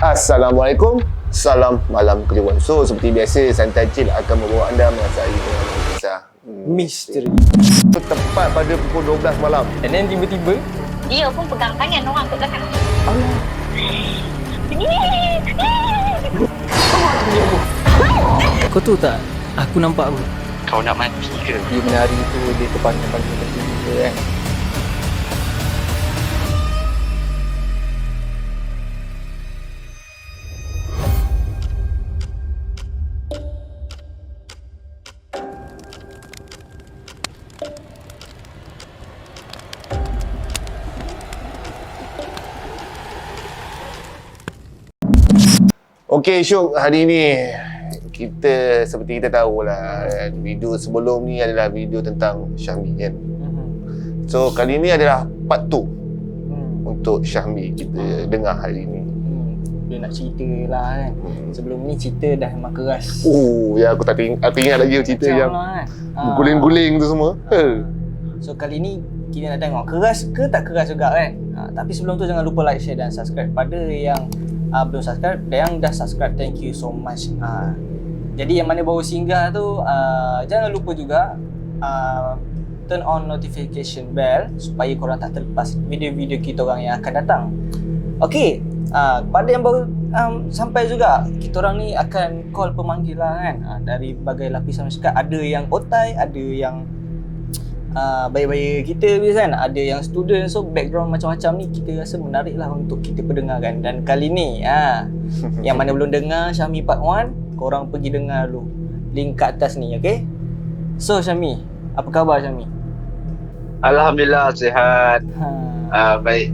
Assalamualaikum. Salam malam kliwon. So seperti biasa, Santai Chill akan membawa anda mengasai kisah misteri. tepat pada pukul 12 malam. And then tiba-tiba Dia pun pegang tangan orang kat belakang. Allah. Kau tahu tak, aku nampak apa? Kau nak mati ke? Dia menari tu, dia terpanggil-panggil tiba kan. Okey Syuk, hari ni kita seperti kita tahulah, video sebelum ni adalah video tentang Syahmi kan. So kali ni adalah part 2 untuk Syahmi kita dengar hari ni. Dia nak cerita lah kan. Sebelum ni cerita dah memang keras. Oh, ya aku aku ingat lagi cerita Macam yang lah kan. guling-guling tu semua. So kali ni kita nak tengok keras ke tak keras juga kan. Tapi sebelum tu jangan lupa like, share dan subscribe. Pada yang belum subscribe dan yang dah subscribe, thank you so much. Jadi yang mana baru singgah tu, jangan lupa juga turn on notification bell supaya korang tak terlepas video-video kita orang yang akan datang. Okey, pada yang baru sampai juga, kita orang ni akan call pemanggilan kan. Dari berbagai lapisan masyarakat. Ada yang otai, ada yang bayi-bayi kita biasa kan, ada yang student. So background macam-macam ni kita rasa menarik lah untuk kita perdengarkan. Dan kali ni yang mana belum dengar Syahmi part 1, korang pergi dengar dulu link kat atas ni, okay? So Syahmi, apa khabar Syahmi? Alhamdulillah sihat. Baik.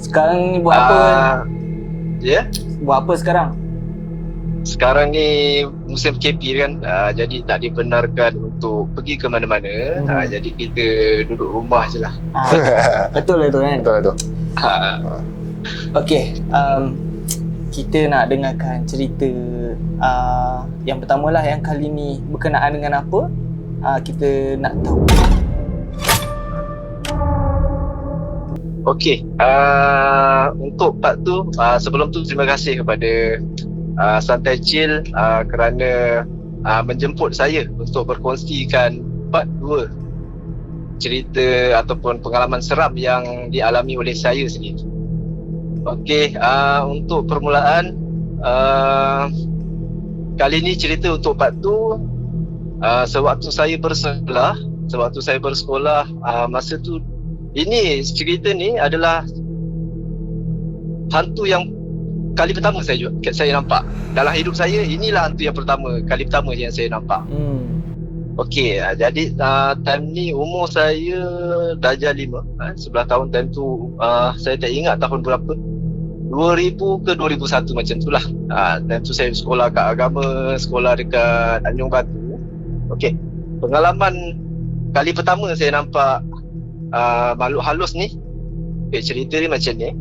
Sekarang ni buat apa? Ya? Buat apa sekarang? Sekarang ni musim PKP kan, jadi tak dibenarkan untuk pergi ke mana-mana. Jadi kita duduk rumah je lah. Betul lah tu kan? Betul lah tu. Okay, kita nak dengarkan cerita yang pertama lah, yang kali ni berkenaan dengan apa? Kita nak tahu. Okey, untuk part tu, sebelum tu terima kasih kepada Santai Chill kerana menjemput saya untuk berkongsikan part 2 cerita ataupun pengalaman seram yang dialami oleh saya sendiri. Okey, untuk permulaan, kali ni cerita untuk part 2. Sewaktu saya bersekolah, masa tu, ini cerita ni adalah hantu yang kali pertama saya nampak dalam hidup saya. Inilah hantu yang kali pertama yang saya nampak. Okey, jadi time ni umur saya darjah 5, 11 tahun time tu. Saya tak ingat tahun berapa, 2000 ke 2001 macam tu lah. Time tu saya sekolah kat agama, sekolah dekat Tanjung Batu. Okey, pengalaman kali pertama saya nampak makhluk halus ni. Cerita ni macam ni.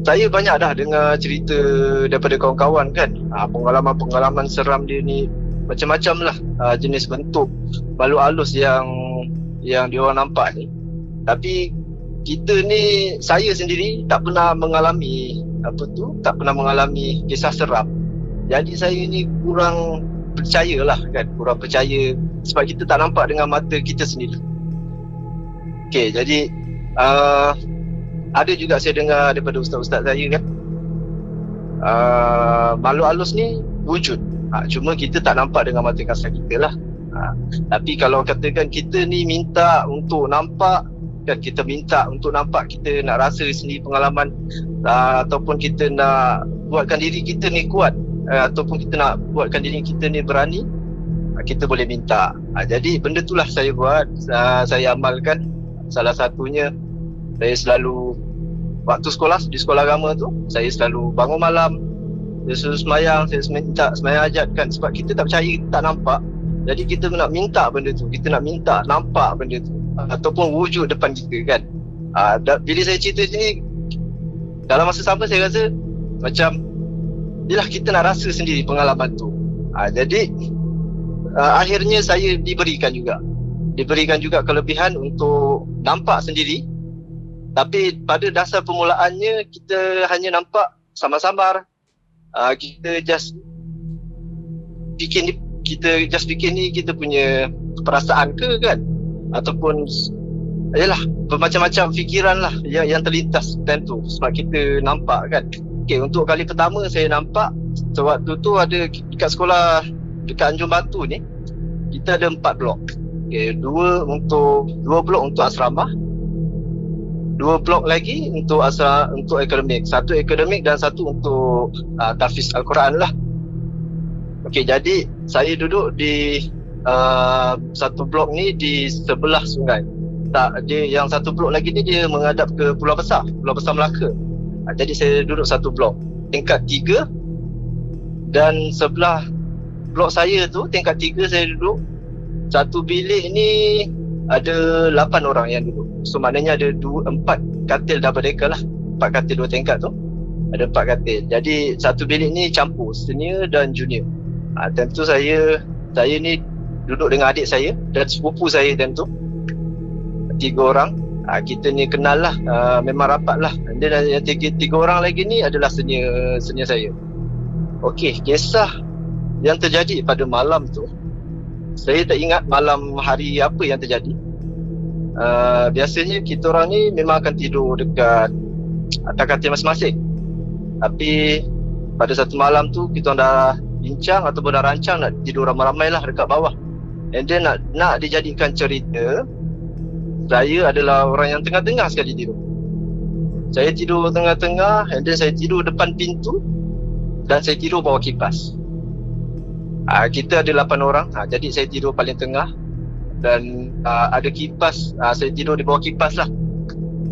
Saya banyak dah dengar cerita daripada kawan-kawan kan. Pengalaman-pengalaman seram dia ni macam-macam lah, jenis bentuk makhluk halus yang diorang nampak ni. Tapi kita ni, saya sendiri tak pernah mengalami tak pernah mengalami kisah seram. Jadi saya ni kurang percaya lah kan, kurang percaya sebab kita tak nampak dengan mata kita sendiri. Okay, jadi ada juga saya dengar daripada ustaz-ustaz saya kan, makhluk halus ni wujud, cuma kita tak nampak dengan mata kasar kita lah. Tapi kalau katakan kita ni minta untuk nampak kan, kita minta untuk nampak, kita nak rasa sendiri pengalaman, ataupun kita nak buatkan diri kita ni kuat, ataupun kita nak buatkan diri kita ni berani, kita boleh minta. Jadi benda itulah saya buat, saya amalkan. Salah satunya, saya selalu waktu di sekolah agama tu, saya selalu bangun malam, saya selalu semayang, saya minta semayang hajat kan, sebab kita tak percaya, kita tak nampak. Jadi kita nak minta benda tu, kita nak minta nampak benda tu, ataupun wujud depan kita kan. Bila saya cerita ni, dalam masa sama saya rasa macam yelah, kita nak rasa sendiri pengalaman tu. Jadi akhirnya saya diberikan juga kelebihan untuk nampak sendiri. Tapi pada dasar permulaannya kita hanya nampak samar-samar. Kita just fikir ni kita punya perasaan ke kan, ataupun yalah bermacam-macam fikiran lah yang terlintas time tu sebab kita nampak kan. Okay, untuk kali pertama saya nampak sewaktu tu ada dekat sekolah dekat Anjung Batu ni, kita ada 4 blok. Okay, 2 blok untuk asrama, 2 blok lagi untuk akademik, 1 akademik dan 1 untuk tahfiz Al-Quran lah. Okey, jadi saya duduk di satu blok ni di sebelah sungai. Dia yang 1 blok lagi ni dia menghadap ke Pulau Besar Melaka. Jadi saya duduk 1 blok tingkat 3, dan sebelah blok saya tu tingkat 3 saya duduk. Satu bilik ni ada 8 orang yang duduk. So maknanya ada 4 katil double decker lah. 4 katil 2 tingkat tu ada 4 katil. Jadi satu bilik ni campur senior dan junior. Time tu saya ni duduk dengan adik saya dan sepupu saya time tu, 3 orang. Kita ni kenal lah, memang rapat lah. Dan yang 3 orang lagi ni adalah senior saya. Okey, kisah yang terjadi pada malam tu, saya tak ingat malam hari apa yang terjadi. Biasanya kita orang ni memang akan tidur dekat atas katil masing-masing. Tapi pada satu malam tu kita orang dah bincang ataupun dah rancang nak tidur ramai-ramai lah dekat bawah. And then nak dijadikan cerita, saya adalah orang yang tengah-tengah sekali tidur. Saya tidur tengah-tengah, and then saya tidur depan pintu, dan saya tidur bawah kipas. Kita ada 8 orang, jadi saya tidur paling tengah, dan ada kipas, saya tidur di bawah kipas lah.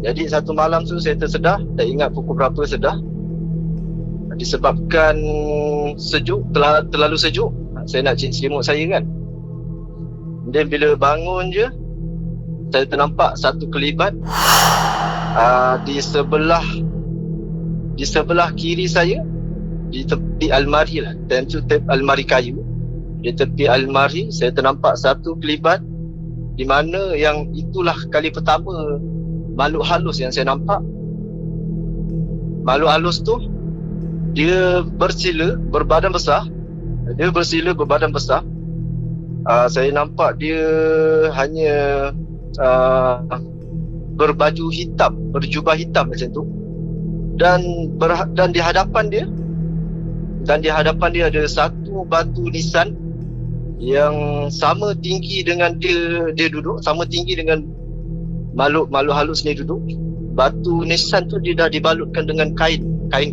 Jadi satu malam tu saya tersedah, tak ingat pukul berapa sedah, disebabkan sejuk, terlalu sejuk. Saya nak selimut saya kan. Dan bila bangun je, saya ternampak satu kelibat di sebelah kiri saya, di tepi almari lah. Dan tu almari kayu. Di tepi almari saya ternampak satu kelibat, di mana yang itulah kali pertama makhluk halus yang saya nampak. Makhluk halus tu dia bersila berbadan besar. Saya nampak dia hanya berbaju hitam, berjubah hitam macam tu. Dan di hadapan dia ada satu batu nisan yang sama tinggi dengan dia duduk, sama tinggi dengan makhluk halus ni duduk. Batu nisan tu dia dah dibalutkan dengan kain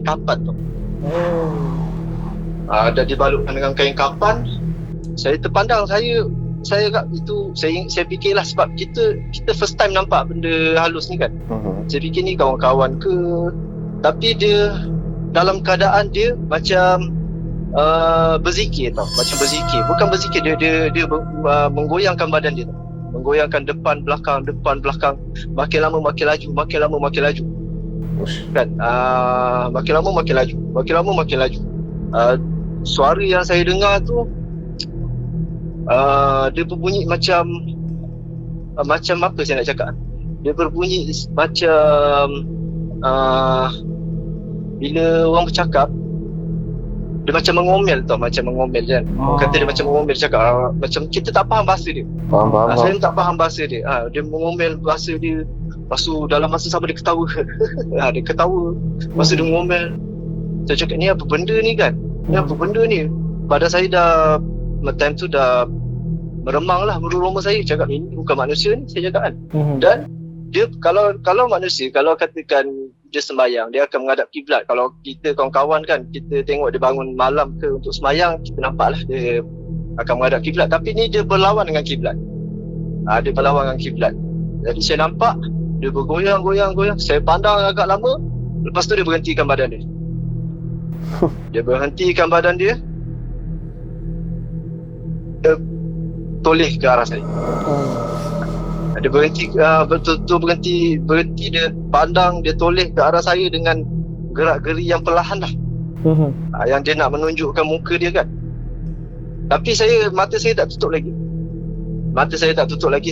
kapan tu. Dah dibalutkan dengan kain kapan. Saya terpandang, saya itu saya fikirlah, sebab kita first time nampak benda halus ni kan. Saya fikir ni kawan-kawan ke, tapi dia dalam keadaan dia macam berzikir tau, macam berzikir. Bukan berzikir, dia menggoyangkan badan dia tau. Menggoyangkan depan belakang, makin lama makin laju kan. Makin lama makin laju. Suara yang saya dengar tu dia berbunyi macam apa saya nak cakap, dia berbunyi macam bila orang bercakap dia macam mengomel tau, macam mengomel kan. Kata dia macam mengomel, cakap macam kita tak faham bahasa dia. Faham. Saya tak faham bahasa dia. Dia mengomel bahasa dia. Lepas tu dalam masa sama dia ketawa. Dia ketawa. Lepas tu dia mengomel. Saya cakap, ni apa benda ni kan? Ni apa benda ni? Pada saya dah, time tu dah meremang lah bulu-roma saya. Cakap, ini bukan manusia ni, saya cakap kan. Dan dia kalau manusia, kalau katakan dia sembahyang, dia akan menghadap kiblat. Kalau kita kawan-kawan kan, kita tengok dia bangun malam ke untuk sembahyang, kita nampak lah dia akan menghadap kiblat. Tapi ni dia berlawan dengan kiblat. Dia berlawan dengan kiblat. Jadi saya nampak dia bergoyang. Saya pandang agak lama. Lepas tu dia berhentikan badan dia. Dia toleh ke arah saya. Dia berhenti, betul-betul berhenti. Dia pandang, dia toleh ke arah saya dengan gerak-geri yang perlahan lah. Yang dia nak menunjukkan muka dia kan. Tapi mata saya tak tutup lagi.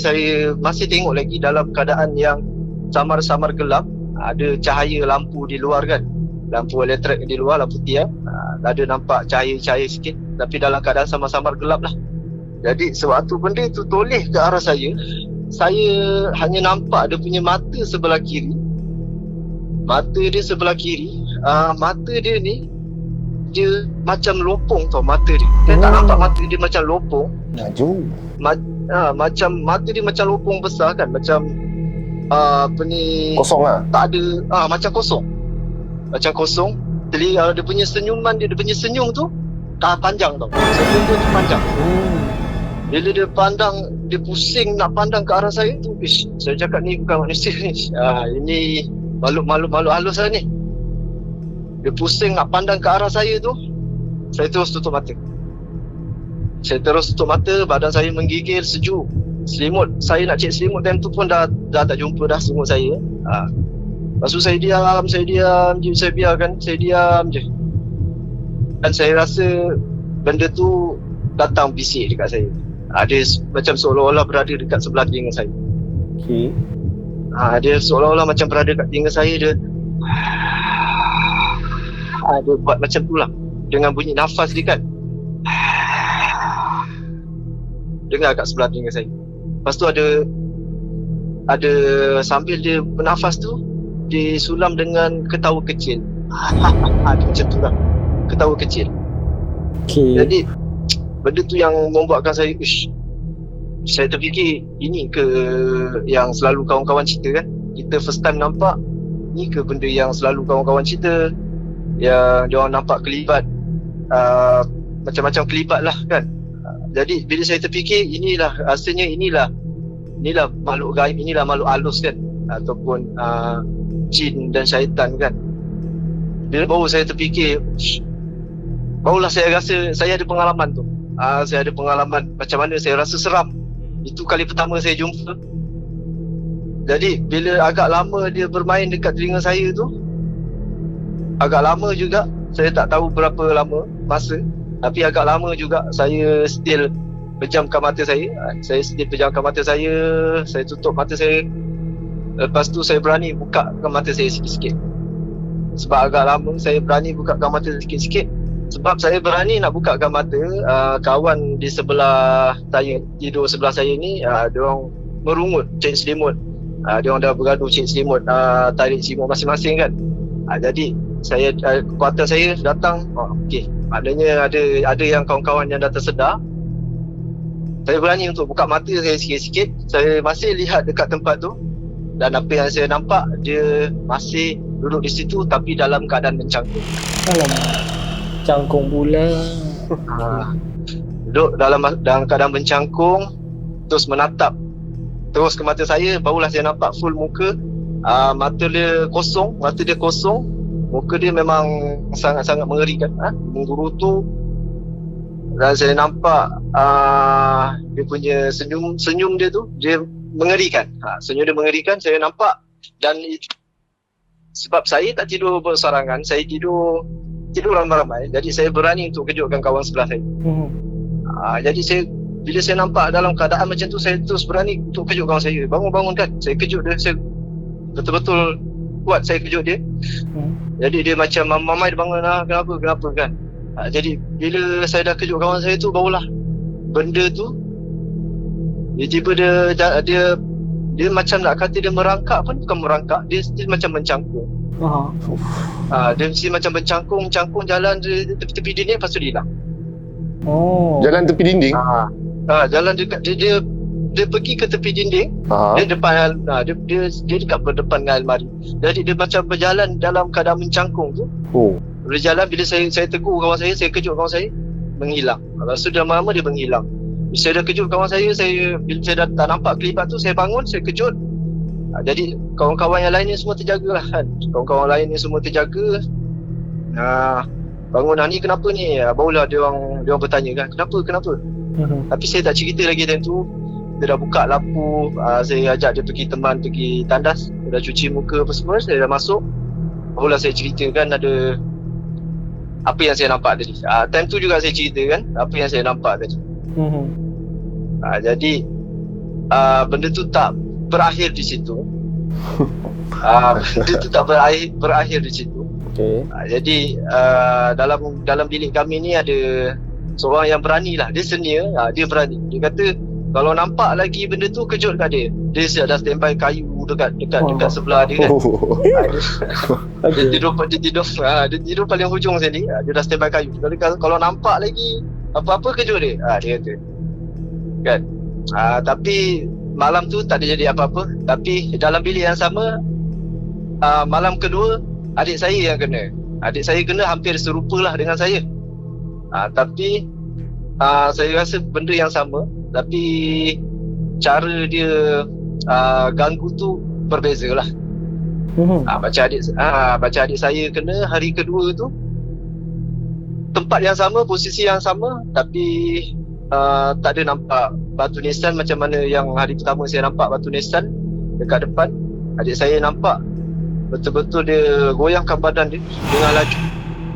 Saya masih tengok lagi dalam keadaan yang samar-samar gelap. Ada cahaya lampu di luar kan. lampu elektrik di luar, lampu tiang, ada nampak cahaya-cahaya sikit, tapi dalam keadaan samar-samar gelap lah. Jadi sewaktu benda tu toleh ke arah saya hanya nampak dia punya mata sebelah kiri. Mata dia sebelah kiri, mata dia ni dia macam lopong tau mata dia. Saya tak nampak mata dia macam lopong. Laju. Macam mata dia macam lopong besar kan, macam apa ni, Kosong lah. tak ada, macam kosong. Macam kosong. Jadi dia punya senyuman dia punya senyum tu panjang tau. Senyum dia tu panjang. Bila dia pandang, dia pusing nak pandang ke arah saya tu, saya cakap ni bukan manusia ni. Ini makhluk halus lah ni. Dia pusing nak pandang ke arah saya tu, saya terus tutup mata. Badan saya menggigil, sejuk. Selimut, saya nak cek selimut time tu pun dah tak jumpa dah selimut saya. Lepas tu saya diam je, saya biarkan, saya diam je. Dan saya rasa benda tu datang bisik dekat saya. Dia macam seolah-olah berada dekat sebelah telinga saya. Okay. Dia seolah-olah macam berada dekat telinga saya. Dia buat macam tu lah, dengan bunyi nafas dia kan. Dengar kat sebelah telinga saya. Lepas tu ada sambil dia bernafas tu, dia sulam dengan ketawa kecil. Macam tu lah, ketawa kecil. Okay. Jadi benda tu yang membuatkan saya, saya terfikir, ini ke yang selalu kawan-kawan cerita kan? Kita first time nampak, ni ke benda yang selalu kawan-kawan cerita, yang diorang nampak kelibat, macam-macam kelibat lah kan. Jadi bila saya terfikir, rasanya inilah makhluk gaib, inilah makhluk halus kan, ataupun jin dan syaitan kan. Bila baru saya terfikir, barulah saya rasa saya ada pengalaman tu. Saya ada pengalaman macam mana saya rasa seram. Itu kali pertama saya jumpa. Jadi bila agak lama dia bermain dekat telinga saya tu, agak lama juga, saya tak tahu berapa lama masa, tapi agak lama juga saya still pejamkan mata saya. Saya tutup mata saya. Lepas tu saya berani bukakan mata saya sikit-sikit. Sebab agak lama saya berani bukakan mata sikit-sikit. Sebab saya berani nak bukakan mata, kawan di sebelah saya, tidur sebelah saya ni, diorang merungut cek selimut. Diorang dah bergaduh cek selimut, tarik selimut masing-masing kan. Jadi saya, kekuatan saya datang, okey, maknanya ada yang kawan-kawan yang dah tersedar. Saya berani untuk buka mata saya sikit-sikit. Saya masih lihat dekat tempat tu, dan apa yang saya nampak, dia masih duduk di situ tapi dalam keadaan mencangkung. Cangkung pula. Duduk dalam keadaan mencangkung, terus menatap terus ke mata saya. Barulah saya nampak full muka. Mata dia kosong. Muka dia memang sangat-sangat mengerikan, menggerutu. Dan saya nampak dia punya senyum dia tu, dia mengerikan. Senyum dia mengerikan, saya nampak. Dan sebab saya tak tidur bersorangan, saya tidur ramai-ramai. Jadi saya berani untuk kejutkan kawan sebelah saya. Jadi bila saya nampak dalam keadaan macam tu, saya terus berani untuk kejut kawan saya. Bangun kan, saya kejut dia. Saya betul-betul kuat saya kejut dia. Jadi dia macam, mamai dia bangun, kenapa kan. Jadi bila saya dah kejut kawan saya tu, barulah benda tu tiba-tiba dia macam nak kata dia merangkak pun bukan merangkak, dia still macam mencangkung. Dia mesti macam mencangkung jalan tepi dinding, lepas tu dia hilang. Jalan tepi dinding? Jalan dekat dia pergi ke tepi dinding. Dia depan dia dekat depan dengan almari. Jadi dia macam berjalan dalam keadaan mencangkung tu. Berjalan, bila saya tegur kawan saya kejut kawan saya, menghilang. Lepas tu dah lama dia menghilang. Bila saya dah kejut kawan saya, bila saya dah tak nampak kelibat tu, saya bangun, saya kejut. Jadi kawan-kawan yang lain ni semua terjaga lah kan. Kawan-kawan lain ni semua terjaga. Bangun, ni kenapa ni? Barulah dia orang bertanya kan, kenapa? Tapi saya tak cerita lagi time tu. Dia dah buka lampu, saya ajak dia pergi tandas, dia dah cuci muka apa semua, saya dah masuk. Barulah saya ceritakan ada apa yang saya nampak tadi. Time tu juga saya ceritakan apa yang saya nampak tadi. Jadi benda tu tak berakhir di situ. Benda tu tak berakhir di situ. Okay. Jadi dalam bilik kami ni ada seorang yang berani lah. Dia senior, dia berani. Dia kata kalau nampak lagi benda tu, kejut kat dia. Dia siap dah standby kayu dekat sebelah dia kan. Dia tidur paling hujung sini. Dia dah standby kayu. Kalau nampak lagi apa-apa, kejut dia. Dia kata. Kan. Tapi malam tu tak ada jadi apa-apa. Tapi dalam bilik yang sama, malam kedua adik saya yang kena. Adik saya kena hampir serupalah dengan saya. Tapi saya rasa benda yang sama, tapi cara dia ganggu tu berbeza lah. Macam adik saya kena hari kedua tu, tempat yang sama, posisi yang sama, tapi tak ada nampak batu nisan macam mana yang hari pertama saya nampak batu nisan dekat depan. Adik saya nampak betul-betul dia goyangkan badan dia dengan laju.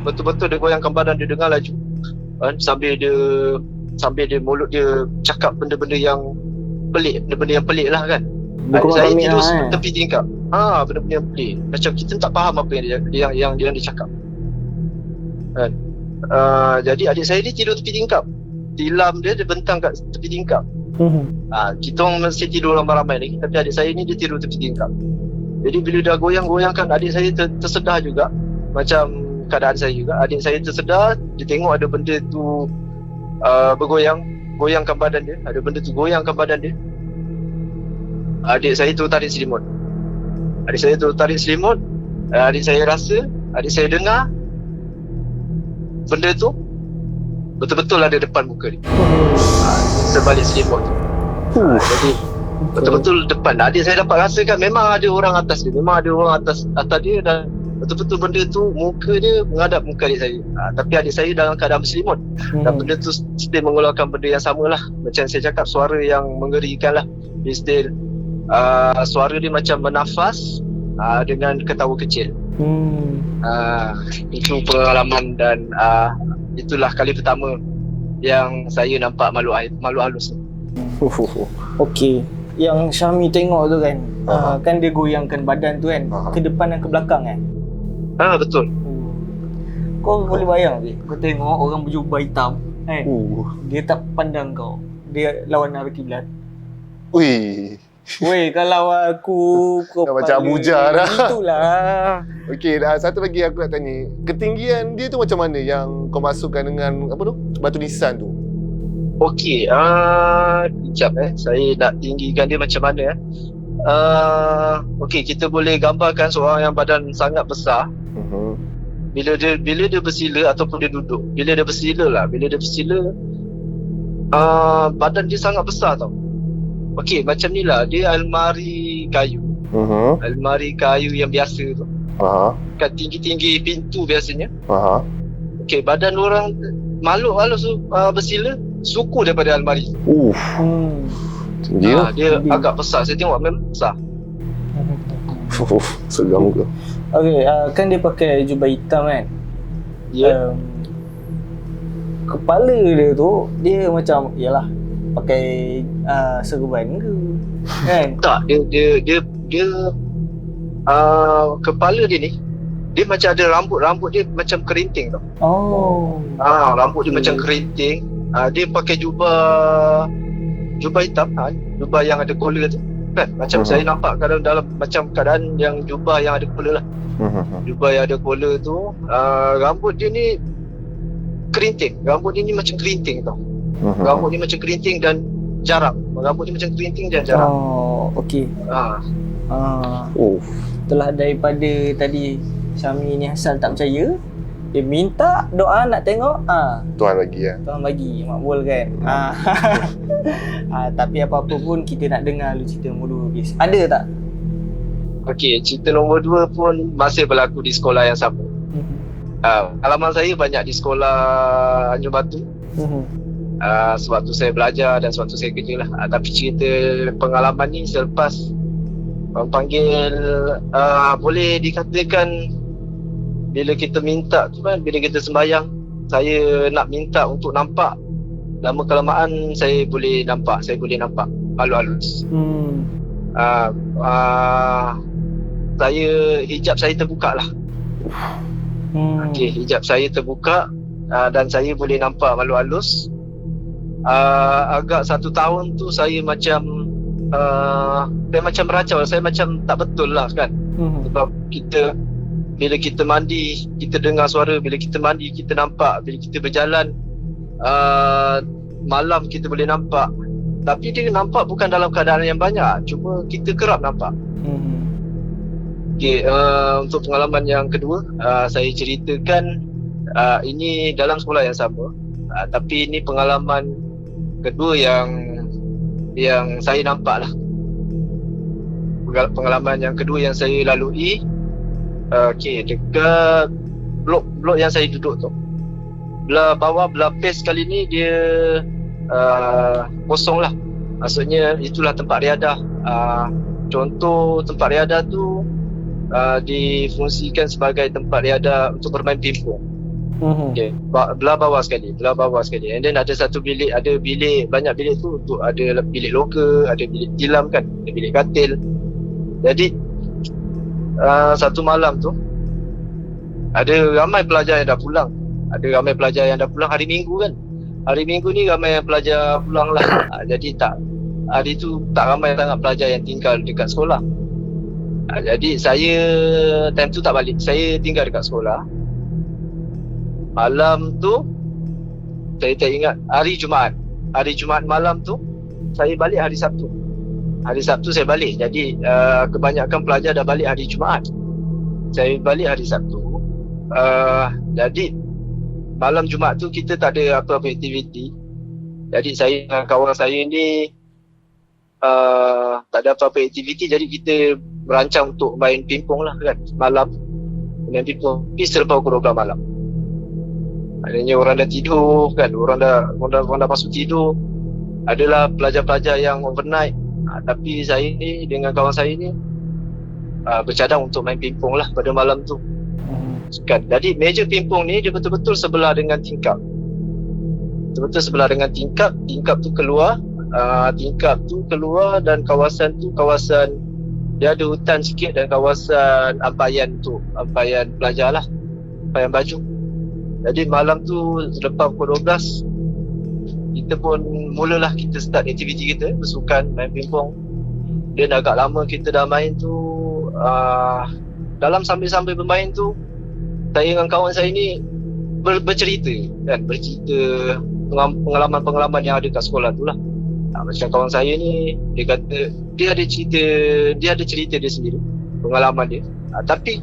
Betul-betul dia goyangkan badan dia dengan laju. Sambil dia mulut dia cakap benda-benda yang pelik lah kan. Adik saya tidur tepi tingkap. Benda-benda yang pelik. Macam kita tak faham apa yang dia cakap. Kan? Jadi adik saya dia tidur tepi tingkap. Tilam dia bentang kat tepi tingkap. Kita orang mesti tidur ramai-ramai lagi, tapi adik saya ni dia tidur tepi tingkap. Jadi bila dah goyang-goyangkan, adik saya tersedar juga. Macam keadaan saya juga. Adik saya tersedar, dia tengok ada benda tu goyangkan badan dia. Ada benda tu goyangkan badan dia. Adik saya tu tarik selimut. Adik saya rasa, adik saya dengar benda tu betul-betul ada depan muka dia. Sebalik selimut tu. Jadi betul-betul depan. Adik saya dapat rasakan memang ada orang atas dia. Memang ada orang atas dia, dan betul-betul benda tu muka dia menghadap muka adik saya. Tapi adik saya dalam keadaan berselimut. Dan benda tu still mengeluarkan benda yang sama lah. Macam saya cakap, suara yang mengerikan lah. Dia still suara dia macam menafas dengan ketawa kecil. Itu pengalaman, dan itulah kali pertama yang saya nampak makhluk halus. Okey, yang Syami tengok tu kan, kan dia goyangkan badan tu kan, ke depan dan ke belakang kan. Betul. Kau boleh bayang ke? Kau tengok orang berjubah hitam kan, dia tak pandang kau, dia lawan arah kiblat. Weh, kalau aku macam Abu Jah dah. Itulah. Okey, satu lagi aku nak tanya. Ketinggian dia tu macam mana yang kau masukkan dengan apa tu? Batu nisan tu? Okey, sekejap saya nak tinggikan dia macam mana okey, kita boleh gambarkan seorang yang badan sangat besar. Bila dia bersila ataupun dia duduk. Bila dia bersila, badan dia sangat besar tau. Okey, macam ni lah. Dia almari kayu. Almari kayu yang biasa tu. Kat tinggi-tinggi pintu biasanya. Okey, badan orang makhluk halus tu bersila suku daripada almari. Tinggi lah. Dia agak besar. Saya tengok memang besar. Seram ke? Okey, kan dia pakai jubah hitam kan. Kepala dia tu, dia macam, yalah, pakai serban ke kan? Tak, dia kepala dia ni, dia macam ada rambut dia macam kerinting tau. Rambut dia macam kerinting. Dia pakai jubah hitam, jubah yang ada collar tu kan. Macam saya nampak dalam macam keadaan yang jubah yang ada collar lah. Jubah yang ada collar tu, rambut dia ni kerinting. Rambut dia ni macam kerinting tau. Rambut dia macam kerinting dan jarang. Okey. Setelah daripada tadi Syami ni asal tak percaya, dia minta doa nak tengok. Tuhan bagi lah. Tuhan bagi, makbul kan. Tapi apa-apa pun kita nak dengar lu cerita nombor 2 bis. Ada tak? Okey, cerita nombor 2 pun masih berlaku di sekolah yang sama. Pengalaman saya banyak di sekolah Anjung Batu. Sewaktu saya belajar dan sewaktu saya kerja lah. Tapi cerita pengalaman ni selepas orang panggil, boleh dikatakan bila kita minta tu kan, bila kita sembahyang, saya nak minta untuk nampak, lama kelamaan saya boleh nampak makhluk halus. Hmm. Hijab saya terbuka lah. Okey, hijab saya terbuka dan saya boleh nampak malu halus. Agak 1 tahun tu saya macam meracau, saya macam tak betul lah kan. Sebab bila kita mandi, kita dengar suara, bila kita mandi kita nampak, bila kita berjalan malam kita boleh nampak. Tapi dia nampak bukan dalam keadaan yang banyak, cuma kita kerap nampak. Okay, untuk pengalaman yang kedua, saya ceritakan ini dalam sekolah yang sama, tapi ini pengalaman kedua yang saya nampak lah. Pengalaman yang kedua yang saya lalui, dekat blok yang saya duduk tu, belah bawah, belah base kali ni dia kosong lah. Maksudnya itulah tempat riadah. Contoh tempat riadah tu difungsikan sebagai tempat riadah untuk bermain pingpong. Okay. Belah bawah sekali. And then ada satu bilik, banyak bilik tu untuk ada bilik loka, ada bilik tilam kan, ada bilik katil. Jadi satu malam tu ada ramai pelajar yang dah pulang. Hari Minggu kan. Hari Minggu ni ramai pelajar pulang lah. Jadi hari tu tak ramai sangat pelajar yang tinggal dekat sekolah. Jadi saya time tu tak balik. Saya tinggal dekat sekolah. Malam tu saya tak ingat, hari Jumaat malam tu saya balik hari Sabtu. Hari Sabtu saya balik. Jadi kebanyakan pelajar dah balik hari Jumaat. Saya balik hari Sabtu. Jadi malam Jumaat tu kita tak ada apa-apa aktiviti. Jadi saya dengan kawan saya ni tak ada apa-apa aktiviti. Jadi kita merancang untuk main pingpong lah kan, malam. Main pingpong selepas pukul 12 malam. Adanya orang dah tidur kan, orang dah masuk tidur. Adalah pelajar-pelajar yang overnight. Tapi saya ni dengan kawan saya ni bercadang untuk main pingpong lah pada malam tu. Jadi meja pingpong ni dia betul-betul sebelah dengan tingkap. Tingkap tu keluar. Tingkap tu keluar dan kawasan dia ada hutan sikit dan kawasan ampayan pelajar lah, ampayan baju. Jadi malam tu selepas pukul 12 kita pun mulalah kita start aktiviti kita, bersukan, main pingpong. Dan agak lama kita dah main tu. Dalam sambil bermain tu, saya dengan kawan saya ni bercerita pengalaman-pengalaman yang ada kat sekolah tu lah. Macam kawan saya ni, dia kata dia ada cerita dia sendiri, pengalaman dia. Tapi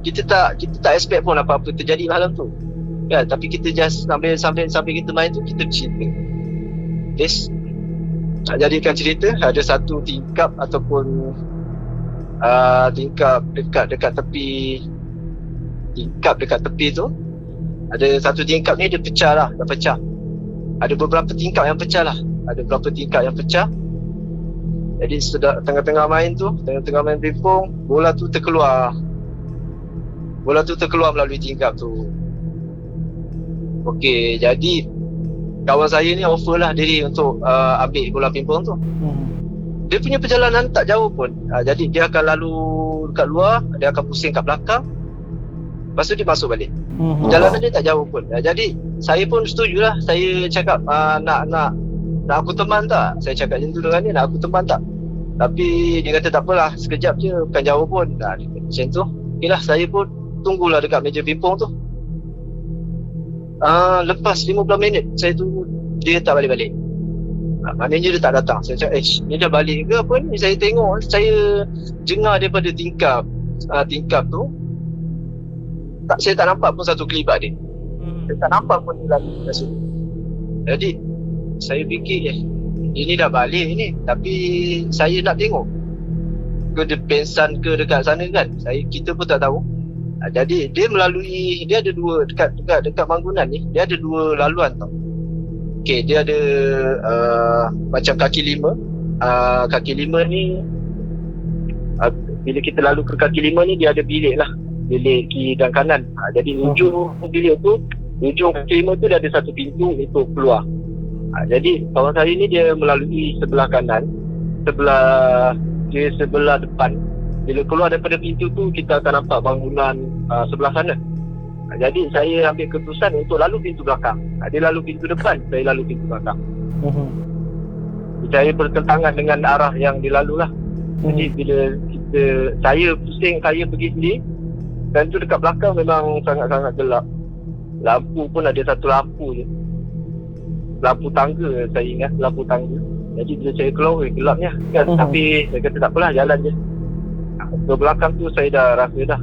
kita tak expect pun apa-apa terjadi malam tu. Kan, tapi kita just sambil kita main tu kita bercerita. Yes. Nak jadikan cerita, ada satu tingkap ataupun tingkap dekat tepi tu. Ada satu tingkap ni dia dah pecah. Ada beberapa tingkap yang pecah. Jadi tengah-tengah main pingpong, bola tu terkeluar melalui tingkap tu. Okey, jadi kawan saya ni offer lah diri untuk ambil bola pingpong tu. Dia punya perjalanan tak jauh pun. Jadi dia akan lalu dekat luar, dia akan pusing kat belakang. Lepas tu dia masuk balik. Perjalanan dia tak jauh pun. Jadi saya pun setuju lah. Saya cakap nak aku teman tak? Saya cakap macam tu dengan dia, nak aku teman tak? Tapi dia kata tak apalah, sekejap je, bukan jauh pun. Macam tu. Okeylah, saya pun tunggulah dekat meja pingpong tu. Lepas 15 minit saya tunggu, dia tak balik-balik. Maknanya dia tak datang. Saya cakap, ni dah balik ke apa ni? Saya tengok, saya jengah daripada tingkap tu. Saya tak nampak pun satu kelibat dia. Saya tak nampak pun dia lagi kat situ. Jadi saya fikir, ini dah balik ni, tapi saya nak tengok ke dia pensan ke dekat sana kan. Kita pun tak tahu. Jadi dia ada dua dekat bangunan ni, dia ada dua laluan tau. Okey, dia ada macam kaki lima. Kaki lima ni bila kita lalu ke kaki lima ni, dia ada bilik lah, bilik kiri dan kanan. Jadi ujung bilik tu, ujung kaki lima tu dia ada satu pintu untuk keluar. Jadi kawan saya ni dia melalui sebelah kanan, sebelah depan. Bila keluar daripada pintu tu, kita akan nampak bangunan sebelah sana. Jadi saya ambil keputusan untuk lalu pintu belakang. Dia lalu pintu depan, saya lalu pintu belakang. Saya bertentangan dengan arah yang dilalu lah. Jadi bila saya pusing, saya pergi sendiri, dan tu dekat belakang memang sangat-sangat gelap. Lampu pun ada satu lampu je. Lampu tangga, saya ingat lampu tangga. Jadi bila saya keluar, gelapnya kan. Tapi saya kata tak apalah, jalan je. Ke belakang tu saya dah rasa dah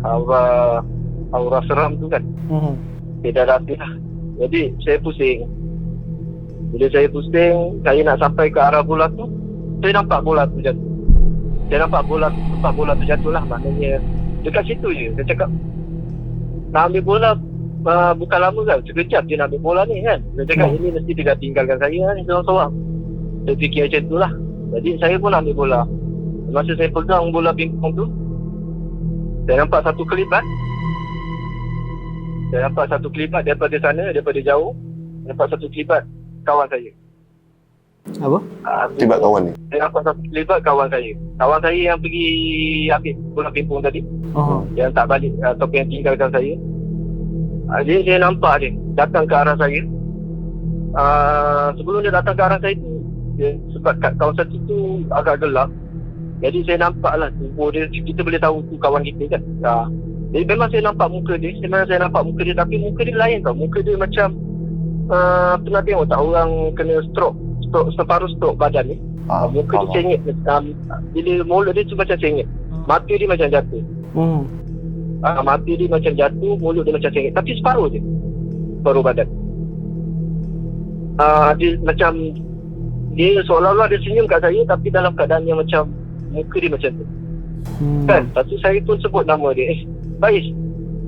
aura seram tu kan. Saya dah rasa dah. Jadi saya pusing. Bila saya pusing, saya nak sampai ke arah bola tu, saya nampak bola tu jatuh. Saya nampak bola tu jatuh lah. Maknanya dekat situ je. Saya cakap nak ambil bola bukan lama kan. Sekejap je nak ambil bola ni kan. Saya cakap ini mesti dia tinggalkan saya ni seorang-seorang. Saya fikir macam tu lah. Jadi saya pun ambil bola. Masa saya pegang bola pingpong tu, saya nampak satu kelibat. Saya nampak satu kelibat daripada sana, daripada jauh. Nampak satu kelibat kawan saya. Apa? Kelibat kawan ni? Saya nampak satu kelibat kawan saya. Kawan saya yang pergi ambil bola pingpong tadi. Yang tak balik ataupun yang tinggalkan saya. Jadi saya nampak dia datang ke arah saya. Sebelum dia datang ke arah saya tu, sebab kat kawasan tu agak gelap. Jadi saya nampak lah tubuh dia, kita boleh tahu tu kawan kita kan. Jadi memang saya nampak muka dia, tapi muka dia lain tau. Muka dia macam pernah tengok tak orang kena stroke separuh stroke badan ni. Muka dia cengit. Bila mulut dia tu macam cengit. Mata dia macam jatuh. Mata dia macam jatuh, mulut dia macam cengit. Tapi separuh je, separuh badan. Dia macam, dia seolah-olah dia senyum kat saya, tapi dalam keadaan yang macam muka dia macam tu. Kan? Lepas tu saya pun sebut nama dia. Faiz,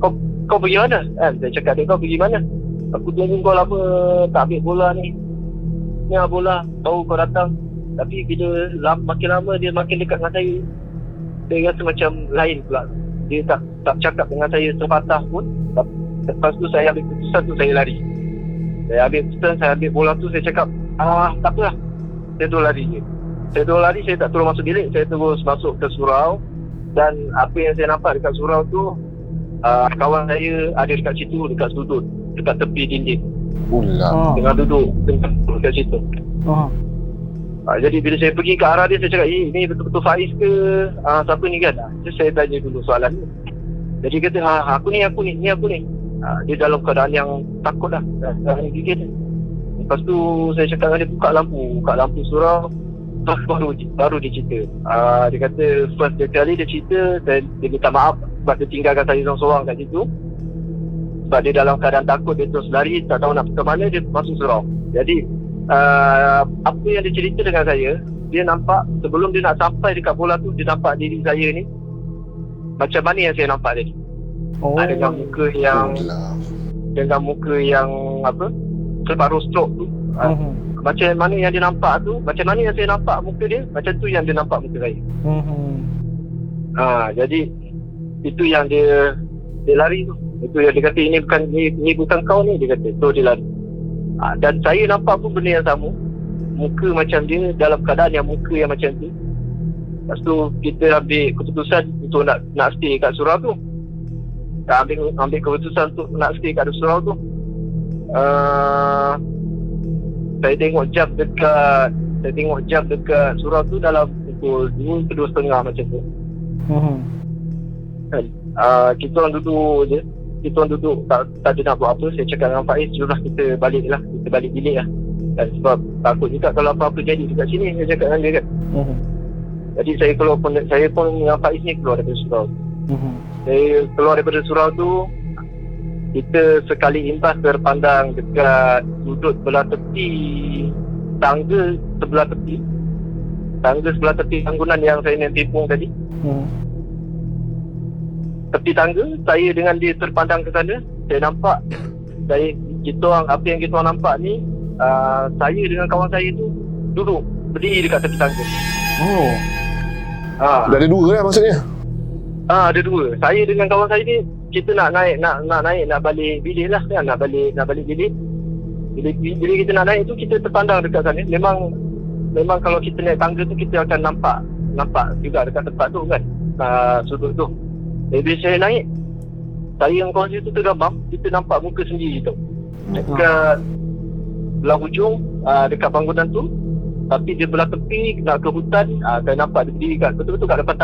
kau pergi mana? Kan? Saya cakap dia, kau pergi mana? Aku tunggu kau lama tak ambil bola ni. Ni bola, tahu kau datang. Tapi bila makin lama dia makin dekat dengan saya, saya rasa macam lain pula. Dia tak cakap dengan saya sepatah pun. Lepas tu saya ambil keputusan tu, saya lari. Saya ambil bola tu, saya cakap, tak apalah. Saya terus lari je. Saya tak terus masuk bilik, saya terus masuk ke surau. Dan apa yang saya nampak dekat surau tu, kawan saya ada dekat situ, dekat sudut, dekat tepi dinding. Tengah duduk dekat situ. Jadi bila saya pergi ke arah dia, saya cakap, ni betul-betul Faiz ke? Siapa ni kan? Jadi saya tanya dulu soalan ni. Jadi dia kata, aku ni. Dia dalam keadaan yang takut lah. Dah gigit. Lepas tu saya cakap dengan dia, buka lampu surau. Baru dia cerita. Dia kata first kali dia cerita, dia minta maaf sebab dia tinggalkan saya seorang-seorang kat situ. Sebab dia dalam keadaan takut, dia terus lari, tak tahu nak ke mana, dia masuk surau. Jadi apa yang dia cerita dengan saya, dia nampak sebelum dia nak sampai dekat bola tu, dia nampak diri saya ni macam mana yang saya nampak tadi. Dengan muka yang apa, separuh stroke tu. Macam mana yang dia nampak tu, macam mana yang saya nampak muka dia, macam tu yang dia nampak muka saya. Jadi itu yang dia lari tu. Itu yang dia kata, ini bukan kau ni, dia kata. So dia lari. Dan saya nampak pun benda yang sama. Muka macam dia, dalam keadaan yang muka yang macam tu. Lepas tu kita ambil keputusan untuk nak stay kat surau tu. Ambil keputusan untuk nak stay kat surau tu. Saya tengok jam dekat surau tu dalam pukul 2 ke 2.30 macam tu. Kita orang duduk je. Kita orang duduk tak ada nak buat apa. Saya cakap dengan Faiz, jomlah kita balik bilik lah. Dan sebab takut juga kalau apa-apa jadi dekat sini, saya cakap dengan dia kan. Jadi saya pun dengan Faiz ni keluar daripada surau. Saya keluar daripada surau tu, kita sekali imbas terpandang dekat sudut sebelah tepi tangga sebelah tepi bangunan yang saya main pingpong tadi. Tepi tangga, saya dengan dia terpandang ke sana. Saya nampak apa yang kita orang nampak ni, saya dengan kawan saya tu duduk berdiri dekat tepi tangga. Dah ada dua lah maksudnya? Ada dua. Saya dengan kawan saya ni, kita nak balik bilik lah kan, nak balik bilik. Bila kita nak naik tu, kita terpandang dekat sana. Memang kalau kita naik tangga tu, kita akan nampak juga dekat tempat tu kan, sudut tu. Bila saya naik, saya dengan kawan saya tu tergamam, kita nampak muka sendiri tau. Dekat belah hujung, dekat bangunan tu. Tapi dia belah tepi nak ke hutan, saya nampak dia berdiri betul-betul kat depan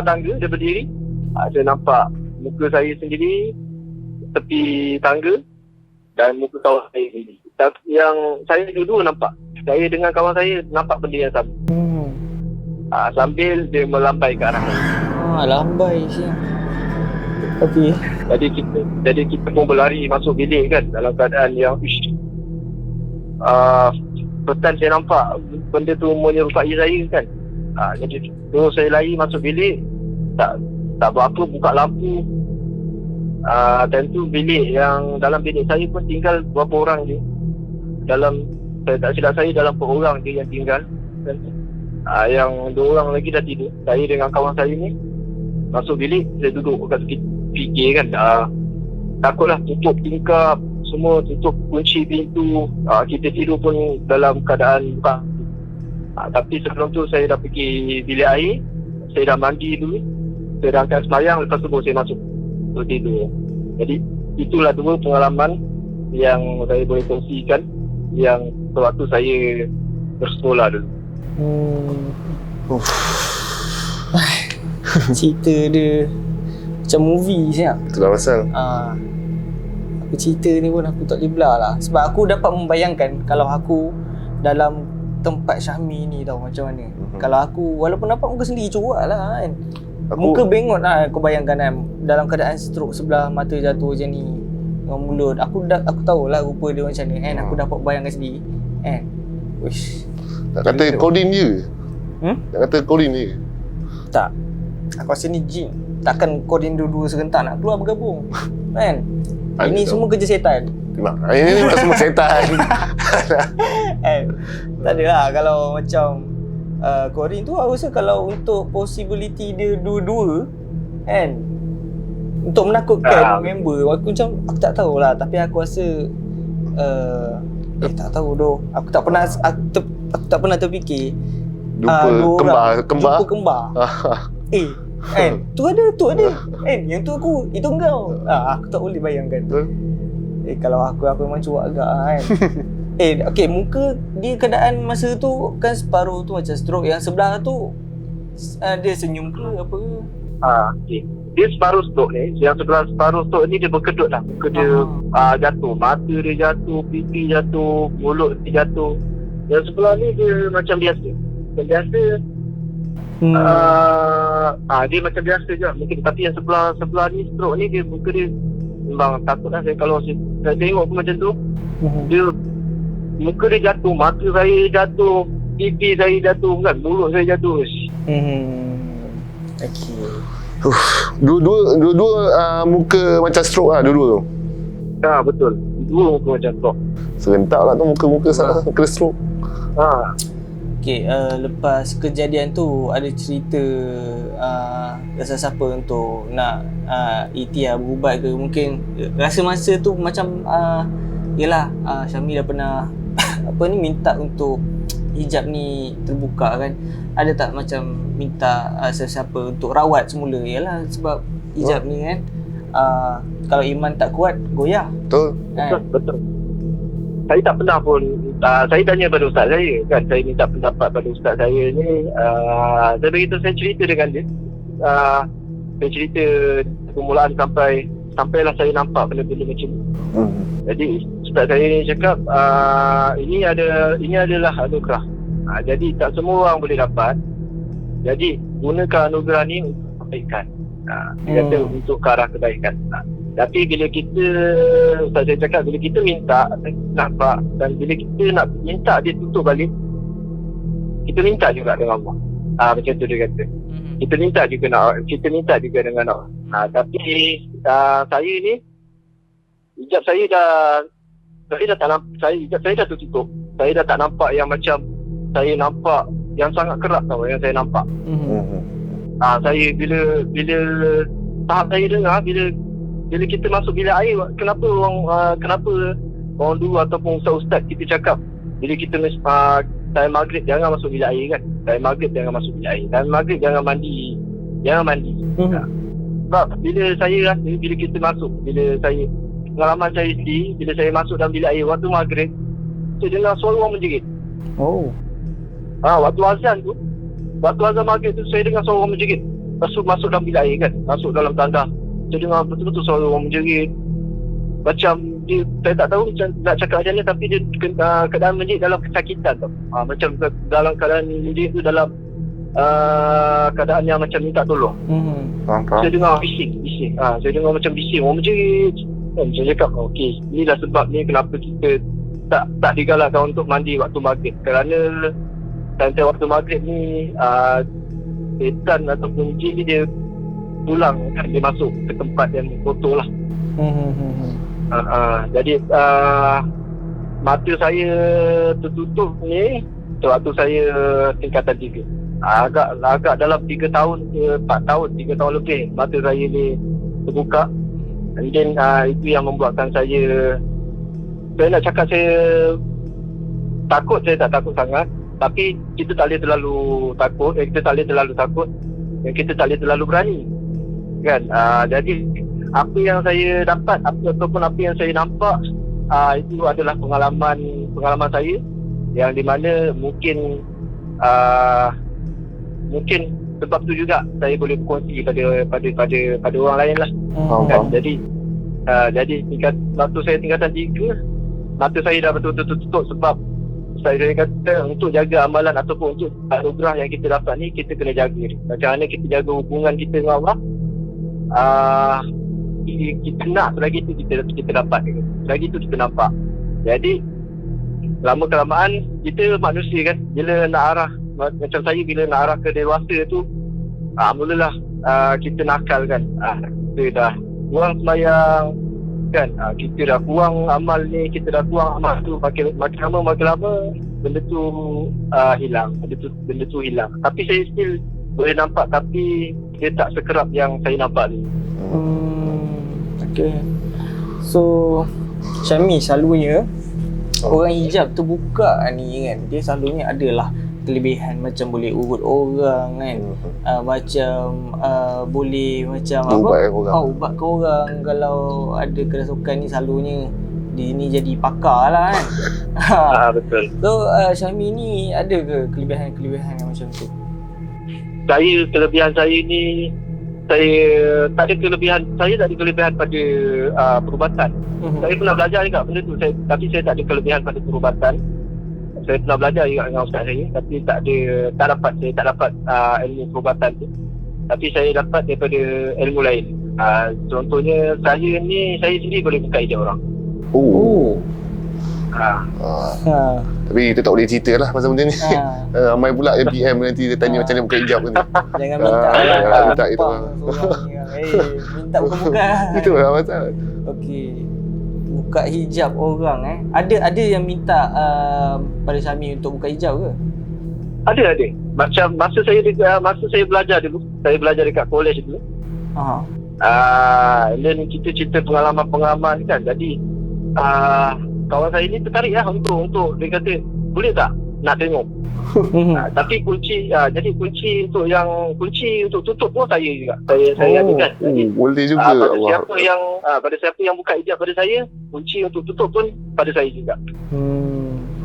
tangga dia berdiri. Saya nampak muka saya sendiri tepi tangga dan muka kawan saya sendiri. Yang saya dua-dua nampak. Saya dengan kawan saya nampak benda yang sama. Sambil dia melambai ke arah saya. Lambai siap. Okey. Jadi kita pun berlari masuk bilik kan, dalam keadaan yang petan saya nampak benda tu menyerupai saya kan. Jadi terus saya lari masuk bilik, tak buat apa, buka lampu. Tentu bilik yang dalam bilik saya pun tinggal berapa orang je. Saya tak silap saya dalam 4 orang je yang tinggal kan. Yang 2 orang lagi dah tidur. Saya dengan kawan saya ni masuk bilik, saya duduk kat fikir kan, takutlah tutup tingkap semua, tutup kunci pintu, kita tidur pun dalam keadaan buka. Tapi sebelum tu saya dah pergi bilik air, saya dah mandi dulu, saya dah angkat sembahyang, lepas tu baru saya masuk untuk tidur. Jadi itulah 2 pengalaman yang saya boleh kongsikan yang sewaktu saya bersekolah dulu. Cerita dia macam movie siap. Itulah pasal. Aku cerita ni pun aku tak boleh belah lah. Sebab aku dapat membayangkan kalau aku dalam tempat Syahmi ni tau macam mana. Kalau aku walaupun nampak muka sendiri corak lah kan. Muka bengot lah aku bayangkan kan. Dalam keadaan stroke sebelah mata jatuh macam ni dengan mulut. Aku tahulah rupa dia macam ni kan. Aku dapat bayangkan sendiri kan. Wish. Tak kata Codin je. Tak kata Codin je. Tak. Aku rasa ni jin. Takkan Codin dua-dua serentak nak keluar bergabung kan. Ini semua kerja setan. Ini semua setan. Tak ada lah kalau macam Codin tu aku rasa kalau untuk possibility dia dua-dua kan, untuk menakutkan member aku tak tahulah, tapi aku rasa tak tahu doh. Aku tak pernah terfikir Jumpa kembar. Kan tu ada kan, yang tu aku, itu engkau. Aku tak boleh bayangkan. Kalau aku memang cuak agak kan. Okey, muka dia keadaan masa tu kan separuh tu macam stroke, yang sebelah tu dia senyum ke apa? Okey. Dia separuh stroke ni, yang sebelah separuh stroke ni dia berkedut lah. Muka dia jatuh, mata dia jatuh, pipi jatuh, mulut dia jatuh. Yang sebelah ni dia macam biasa. Dia macam biasa je mungkin, tapi yang sebelah ni stroke ni dia muka dia memang takutlah saya kalau saya tengok pun macam tu. Dia muka dia jatuh, mata saya jatuh, pipi saya jatuh kan, mulut saya jatuh. Okey. Dua-dua muka macam stroke lah dua-dua tu. Betul. Dua muka macam stroke. Serentak lah tu muka salah kena stroke. Okey, lepas kejadian tu ada cerita rasa siapa untuk nak ikhtiar berubat ke, mungkin rasa masa tu macam yalah Syahmi dah pernah minta untuk hijab ni terbuka kan. Ada tak macam minta sesiapa untuk rawat semula, yalah sebab hijab ni kan kalau iman tak kuat goyah. Betul. Betul. Saya tak pernah pun saya tanya pada ustaz saya kan, saya minta pendapat pada ustaz saya ni. Saya beritahu, saya cerita dengan dia. Saya cerita permulaan sampailah saya nampak benda-benda macam ni. Jadi ustaz saya ni cakap ini adalah anugerah. Jadi tak semua orang boleh dapat. Jadi gunakan anugerah ni untuk kebaikan. Dia kata untuk ke arah kebaikan. Tapi bila kita, ustaz saya cakap, bila kita minta nampak, dan bila kita nak minta dia tutup balik, kita minta juga dengan Allah. Macam tu dia kata. Kita minta juga dengan Allah. Tapi saya ni hijab saya dah tertutup. Saya dah tak nampak yang macam saya nampak yang sangat kerap tau yang saya nampak. Saya bila tahap saya dengar bila kita masuk bilik air, kenapa orang dulu ataupun ustaz kita cakap bila kita time maghrib jangan masuk bilik air kan. Time maghrib jangan masuk bilik air. Time maghrib jangan mandi. Sebab bila saya rasa, bila kita masuk, pengalaman saya sendiri, bila saya masuk dalam bilik air waktu maghrib, saya dengar suara orang menjerit. Oh. Waktu azan maghrib tu saya dengar suara orang menjerit. Lepas tu masuk dalam bilik air kan, masuk dalam tandas, saya dengar betul-betul suara orang menjerit. Macam dia, saya tak tahu macam nak cakap macam mana, tapi dia keadaan menjerit dalam kesakitan tau. Macam dalam keadaan menjerit tu dalam keadaan yang macam minta tolong. Faham. Saya dengar bising. Saya dengar macam bising orang menjerit. Saya cakap, okey, inilah sebab ni kenapa kita tak digalakkan untuk mandi waktu maghrib. Kerana time waktu maghrib ni setan ataupun jin ni dia pulang kan, dia masuk ke tempat yang kotor lah. Jadi mata saya tertutup ni waktu saya tingkatan 3. Agak dalam 3 tahun ke 4 tahun, 3 tahun lebih mata saya ni terbuka. And then itu yang membuatkan saya nak cakap saya takut. Saya tak takut sangat, tapi kita tak boleh terlalu takut, kita tak boleh terlalu takut dan kita tak boleh terlalu berani kan. Jadi apa yang saya dapat ataupun apa yang saya nampak itu adalah pengalaman saya yang di mana mungkin sebab tu juga saya boleh berkongsi pada orang lain lah. Kan? Jadi waktu saya tingkatan 3, mata saya dah betul-betul tutup. Sebab saya kata untuk jaga amalan ataupun untuk anugerah yang kita dapat ni, kita kena jaga ni. Macam mana kita jaga hubungan kita dengan Allah, kita nak selagi tu kita dapat, selagi tu kita nampak. Jadi lama kelamaan kita manusia kan, bila nak arah macam saya, bila nak arah ke dewasa tu mulalah kita nakal kan. Kita dah kurang sembahyang kan, kita dah kurang amal ni, kita dah kurang amal tu. Makin lama benda tu hilang, benda tu hilang. Tapi saya still boleh nampak, tapi dia tak sekerap yang saya nampak ni. Okay. So Syami, selalunya orang hijab tu buka ni kan, dia selalunya adalah kelebihan macam boleh urut orang kan, macam boleh macam ubat ke orang. Kalau ada kerasukan ni selalunya dia ni jadi pakar lah kan. Betul. So Syami ni ada ke kelebihan-kelebihan yang macam tu? Kelebihan saya ni, saya tak ada kelebihan pada perubatan. Saya pernah belajar juga benda tu, tapi saya tak ada kelebihan pada perubatan. Saya pernah belajar juga dengan ustaz saya, tapi saya tak dapat ilmu perubatan tu. Tapi saya dapat daripada ilmu lain. Contohnya saya sendiri boleh buka hijab orang. Tapi kita tak boleh cerita lah pasal benda ni. Ramai pula yang PM nanti dia tanya macam mana buka hijab ni. Jangan minta lah. Minta itu lah. Minta bukan. Itu lah pasal. Okey. Buka hijab orang Ada yang minta pada Syami untuk buka hijab ke? Ada. Macam masa saya belajar dulu, saya belajar dekat college dulu. Dan kita cerita pengalaman kan. Jadi kawan saya ni tertarik lah untuk dia kata, boleh tak nak tengok. Tapi kunci untuk tutup pun saya juga. Saya adakan. Jadi boleh juga. Pada siapa yang buka hijab pada saya, kunci untuk tutup pun pada saya juga.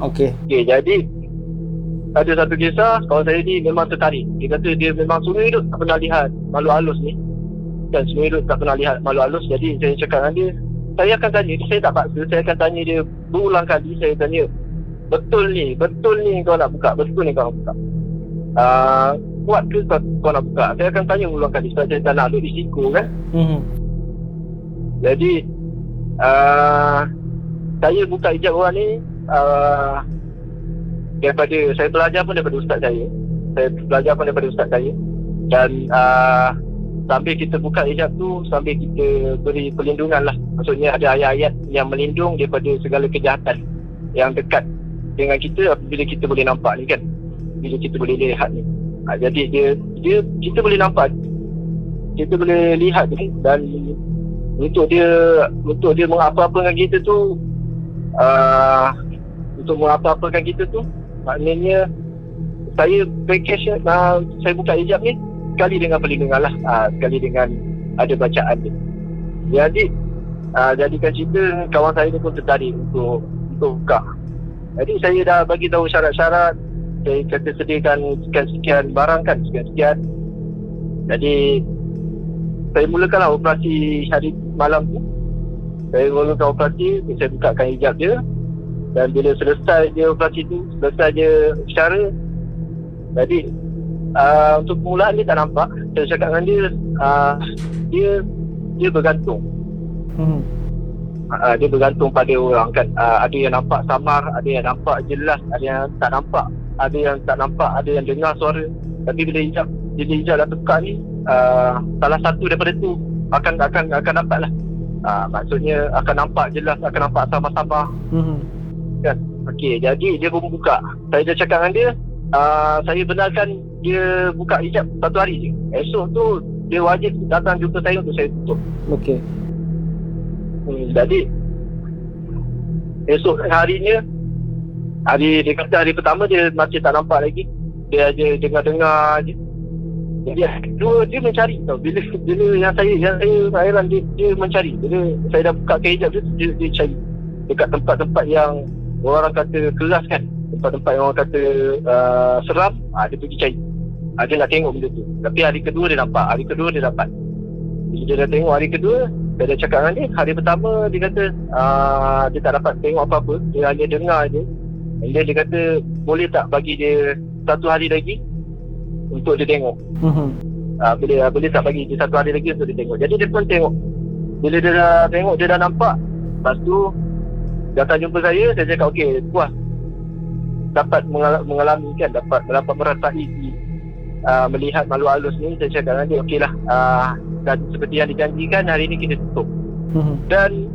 Okey. Jadi ada satu kisah, kawan saya ni memang tertarik. Dia kata dia memang seumur hidup tak pernah lihat makhluk halus ni. Dan seumur hidup tak pernah lihat makhluk halus. Jadi saya cakap dengan dia, saya akan tanya, saya tak paksa, saya akan tanya dia berulang kali. Saya tanya, betul ni kau nak buka, kuat ke kau nak buka. Saya akan tanya berulang kali sebab saya tak nak duduk risiko kan. Jadi saya buka hijab orang ni saya belajar pun daripada ustaz saya. Dan sambil kita buka hijab tu, sambil kita beri perlindungan lah. Maksudnya ada ayat-ayat yang melindung daripada segala kejahatan yang dekat dengan kita apabila kita boleh nampak ni kan, bila kita boleh lihat ni. Jadi kita boleh nampak, kita boleh lihat ni. Dan untuk dia mengapa-apakan kita tu, maknanya saya package saya buka hijab ni sekali dengan perlindungan lah, sekali dengan ada bacaan dia. Jadi jadikan cerita, kawan saya ni pun tertarik untuk buka. Jadi saya dah bagi tahu syarat-syarat. Saya kata sediakan sekian-sekian barang kan, sekian-sekian. Jadi saya mulakanlah operasi hari malam tu. Saya mulakan operasi, saya bukakan hijab dia. Dan bila selesai dia operasi tu, selesai dia bicara, jadi untuk permulaan dia tak nampak. Saya cakap dengan dia, dia bergantung. Dia bergantung pada orang kan. Ada yang nampak samar, ada yang nampak jelas, ada yang tak nampak, ada yang tak nampak, ada yang dengar suara. Tapi bila hijab dah tukar ni, salah satu daripada tu akan dapat lah. Maksudnya akan nampak jelas, akan nampak samar-samar. Kan? Okey, jadi dia pun buka. Saya dah cakap dengan dia, saya benarkan dia buka hijab 1 hari je. Esok tu dia wajib datang jumpa saya untuk saya tutup. Okey. Jadi esok harinya, dia kata hari pertama dia masih tak nampak lagi. Dia aja dengar-dengar je. Jadi kedua dia mencari tau. Bila yang saya heran, dia mencari. Bila saya dah buka hijab dia cari dekat tempat-tempat yang orang kata keras kan, tempat-tempat yang orang kata seram, dia pergi cari. Dia nak tengok benda tu. Tapi hari kedua dia nampak, hari kedua dia dapat. Bila dia dah tengok hari kedua, saya dah cakap dengan dia. Hari pertama dia kata dia tak dapat tengok apa-apa, dia hanya dengar je. Dan dia kata boleh tak bagi dia 1 hari lagi untuk dia tengok. Boleh tak bagi dia 1 hari lagi untuk dia tengok. Jadi dia pun tengok. Bila dia dah tengok, dia dah nampak. Lepas tu datang jumpa saya cakap okey, puas dapat mengalami kan, dapat merasai melihat makhluk halus ni. Saya cakap dengan dia okeylah, dan seperti yang dijanjikan hari ni kita tutup. Dan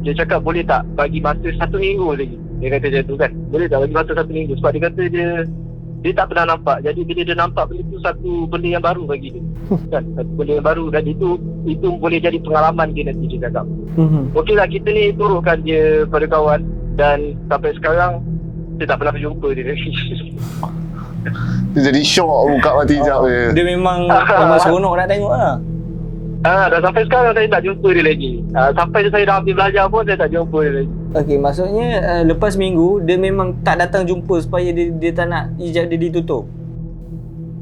dia cakap boleh tak bagi masa 1 minggu lagi. Dia kata macam tu kan, boleh tak bagi masa 1 minggu. Sebab dia kata dia tak pernah nampak. Jadi bila dia nampak benda tu, satu benda yang baru bagi dia. Kan, satu benda yang baru. Dan itu boleh jadi pengalaman dia nanti, dia cakap. Okeylah, kita ni turutkan dia pada kawan. Dan sampai sekarang saya tak pernah berjumpa dia lagi. Dia jadi syok buka mati hijab dia. Dia memang seronok nak tengok lah. Dan sampai sekarang saya tak jumpa dia lagi. Sampai saya dah habis belajar pun saya tak jumpa dia lagi. Okey, maksudnya lepas minggu dia memang tak datang jumpa supaya dia tak nak hijab dia ditutup.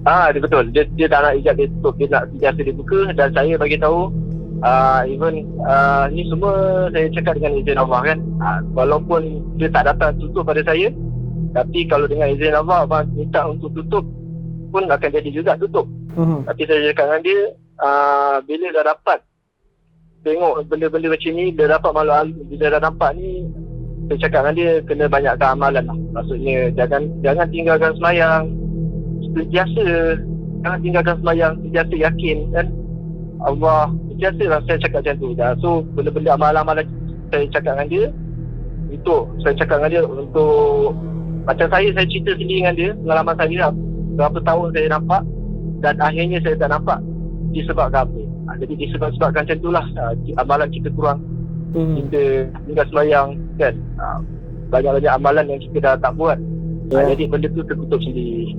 Dia betul. Dia tak nak hijab dia tutup, dia nak biasa dia buka. Dan saya bagi tahu ni semua saya cakap dengan izin Allah kan. Walaupun dia tak datang tutup pada saya, tapi kalau dengan izin Allah abang minta untuk tutup pun akan jadi juga tutup. Tapi saya cakap dengan dia, bila dah dapat tengok benda-benda macam ni, dia dapat makhluk halus, bila dah nampak ni, saya cakap dengan dia kena banyakkan amalan lah. Maksudnya jangan tinggalkan semayang sentiasa, jangan tinggalkan semayang sentiasa, yakin kan Allah sentiasa lah. Saya cakap macam tu. So benda-benda amalan-amalan saya cakap dengan dia, saya cakap dengan dia untuk macam saya cerita sendiri dengan dia pengalaman saya berapa tahun saya nampak dan akhirnya saya tak nampak disebabkan apa. Jadi disebabkan macam itulah, amalan kita kurang. Kita tinggal semayang kan, banyak-banyak amalan yang kita dah tak buat. Jadi benda tu tertutup sendiri.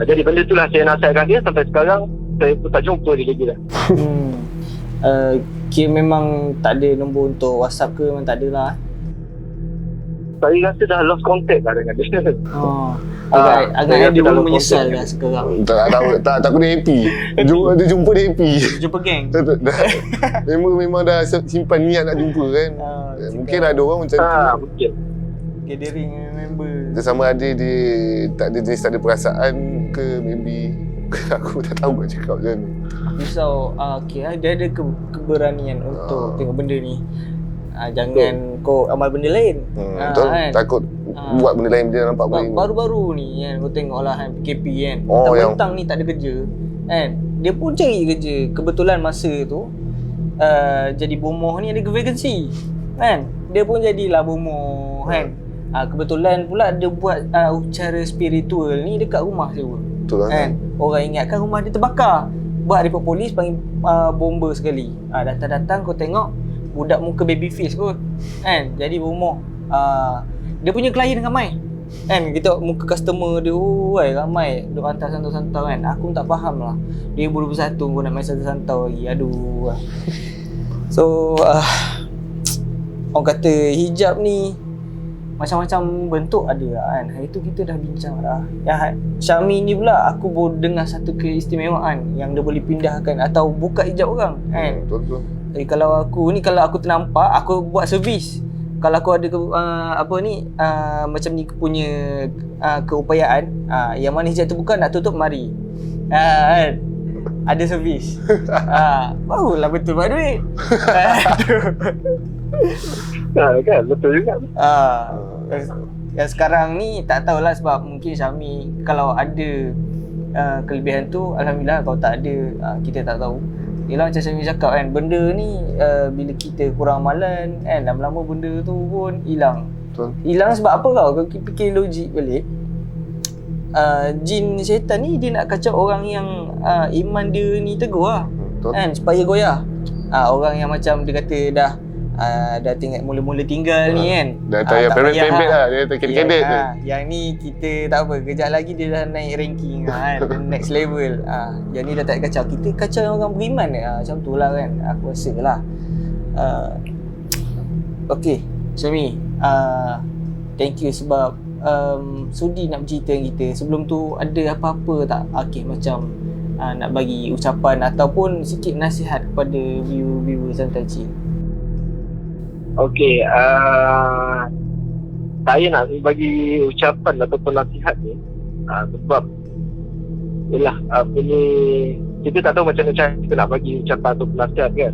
Jadi benda itulah saya nasihatkan dia. Sampai sekarang saya pun tak jumpa dia lagi dah. Kira memang tak ada nombor untuk WhatsApp ke? Memang tak ada lah. Saya rasa dah lost contact lah dengan dia. Agak dia pun menyesal dah sekarang. Tak kena happy. Dia jumpa dia happy. Jumpa geng. Memang dah simpan niat nak jumpa kan. Mungkin ada orang macam tu. Mungkin Gathering member. Dia sama ada dia tak ada perasaan ke, maybe aku tak tahu nak cakap macam mana. Risau, dia ada keberanian untuk tengok benda ni. Jangan kau amal benda lain. Betul, kan? Takut buat benda lain dia nampak benda ni. Baru-baru ni kan, kau tengoklah kan, PKP kan. Bentang ni tak ada kerja kan. Dia pun cari kerja. Kebetulan masa tu jadi bomoh ni ada vacancy kan. Dia pun jadilah bomoh kan. Kebetulan pula dia buat ucara spiritual ni dekat rumah dia pun. Betul kan? Orang ingatkan rumah dia terbakar. Buat report polis, panggil bomba sekali. Datang-datang kau tengok budak muka baby face kot kan. Jadi bomoh. Dia punya klien ramai. Kan kita muka customer dia, ramai duk hantar santau-santau kan. Aku tak faham lah. Dia RM21 pun nak main santau lagi. Aduh. So orang kata hijab ni macam-macam bentuk ada lah kan. Hari tu kita dah bincang dah. Yang Syami ni pula aku baru dengar satu keistimewaan yang dia boleh pindahkan atau buka hijab orang kan. Betul. Jadi kalau aku ternampak, aku buat servis. Kalau aku ada macam ni punya keupayaan, yang mana hijab tu buka nak tutup mari. Kan. Ada servis. Barulah betul buat duit. Kan betul juga. Yang sekarang ni tak tahulah sebab mungkin Syami kalau ada kelebihan tu, alhamdulillah. Kalau tak ada, kita tak tahu. Yelah macam Syami cakap kan, benda ni bila kita kurang amalan kan, lama-lama benda tu pun hilang. Betul. Hilang sebab apa kau? Kalau kita fikir logik balik, jin syaitan ni dia nak kacau orang yang iman dia ni teguh lah. Betul. Kan, supaya goyah. Orang yang macam dia kata dah mula-mula tinggal ni kan, Dah tak payah pempek lah. Dia tak kira-kira tu. Yang ni kita tak apa, kejap lagi dia dah naik ranking kan, next level. Yang ni dah tak kacau. Kita kacau yang orang beriman macam tu lah kan. Aku rasa lah. Okay Syami, thank you sebab sudi nak bercerita dengan kita. Sebelum tu ada apa-apa tak Akif macam nak bagi ucapan ataupun sikit nasihat kepada viewer Santai Chill? Okey, saya nak bagi ucapan ataupun nasihat ni sebab yelah apa ni, kita tak tahu macam mana kita nak bagi ucapan ataupun nasihat kan.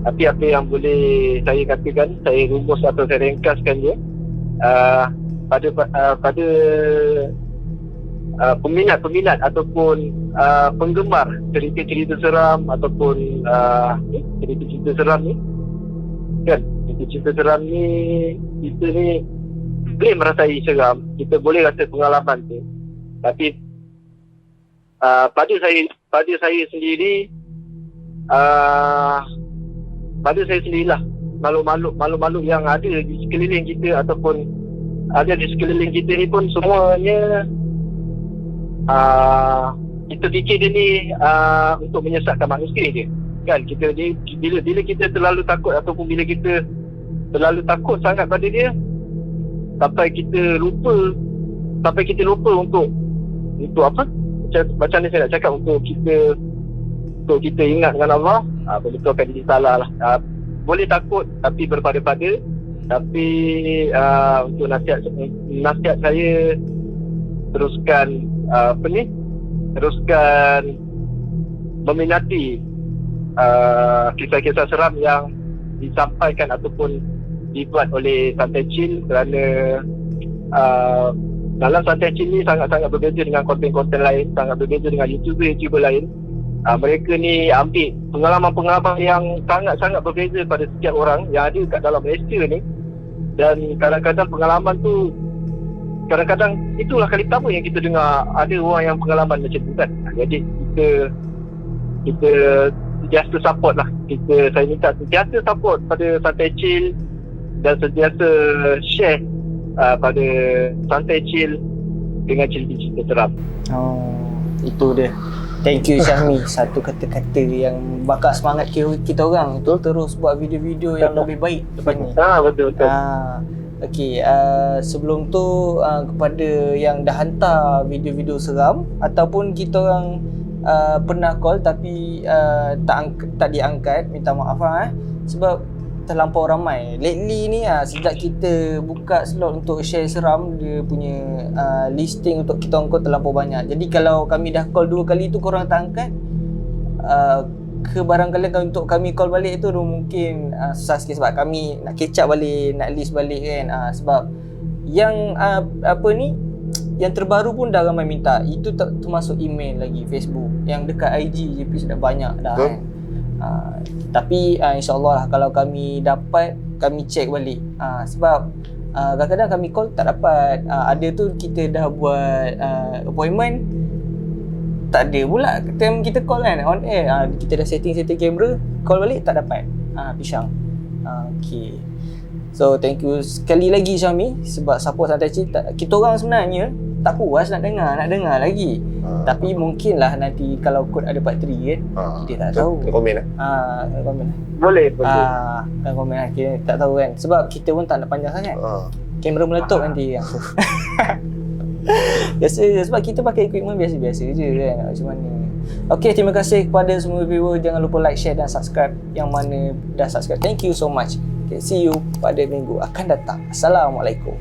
Tapi apa yang boleh saya katakan, saya rumus atau saya ringkaskan je, pada peminat ataupun penggemar cerita-cerita seram ataupun cerita-cerita seram ni kan, cerita seram ni kita ni boleh merasai seram, kita boleh rasa pengalaman tu, tapi pada saya sendiri lah, makhluk-makhluk yang ada di sekeliling kita ataupun ada di sekeliling kita ni pun semuanya kita fikir dia ni untuk menyesatkan manusia je kan. Kita ni bila kita terlalu takut ataupun bila kita terlalu takut sangat pada dia sampai kita lupa untuk apa, macam ni saya nak cakap, untuk kita ingat dengan Allah, betul akan jadi salah lah. Boleh takut tapi berpada-pada. Tapi untuk nasihat saya, teruskan meminati kisah-kisah seram yang disampaikan ataupun dibuat oleh Santai Chill, kerana dalam Santai Chill ni sangat-sangat berbeza dengan konten-konten lain, sangat berbeza dengan YouTuber lain. Mereka ni ambil pengalaman-pengalaman yang sangat-sangat berbeza pada setiap orang yang ada kat dalam Malaysia ni, dan kadang-kadang pengalaman tu, kadang-kadang itulah kali pertama yang kita dengar ada orang yang pengalaman macam tu kan. Jadi kita sentiasa support lah. Saya minta sentiasa support pada Santai Chill dan sentiasa share pada Santai Chill dengan cerita-cerita seram. Itu dia. Thank you Syahmi. Satu kata-kata yang bakar semangat kita orang untuk terus buat video-video yang lebih baik depan ni. Betul. Okey, sebelum tu kepada yang dah hantar video-video seram ataupun kita orang pernah call tapi tak diangkat, minta maaf sebab terlampau ramai. Lately ni sejak kita buka slot untuk share seram, dia punya listing untuk kita orang terlampau banyak. Jadi kalau kami dah call 2 kali tu korang tak angkat, kebarangkalian untuk kami call balik tu mungkin susah sikit sebab kami nak catch up balik, nak list balik kan. Sebab yang yang terbaru pun dah ramai minta. Itu termasuk email lagi, Facebook. Yang dekat IG je pun sudah banyak dah kan. Tapi insyaAllah lah, kalau kami dapat, kami check balik. Sebab kadang-kadang kami call tak dapat. Ada tu kita dah buat appointment, tak ada pula time kita call kan, on air. Kita dah setting kamera, call balik tak dapat. Pisang. Okay. So thank you sekali lagi Syami sebab support santai cerita. Kita orang sebenarnya tak puas nak dengar lagi. Tapi mungkinlah nanti kalau kod ada part 3 kan. Kita tak tahu. Komen lah. Komen. Boleh. Komen lah. Kita tak tahu kan. Sebab kita pun tak nak panjang sangat. Kamera meletup nanti kan. Biasa je sebab kita pakai equipment biasa-biasa je kan. Macam mana. Okay, terima kasih kepada semua viewer. Jangan lupa like, share dan subscribe. Yang mana dah subscribe, thank you so much. Okay, see you pada minggu akan datang. Assalamualaikum.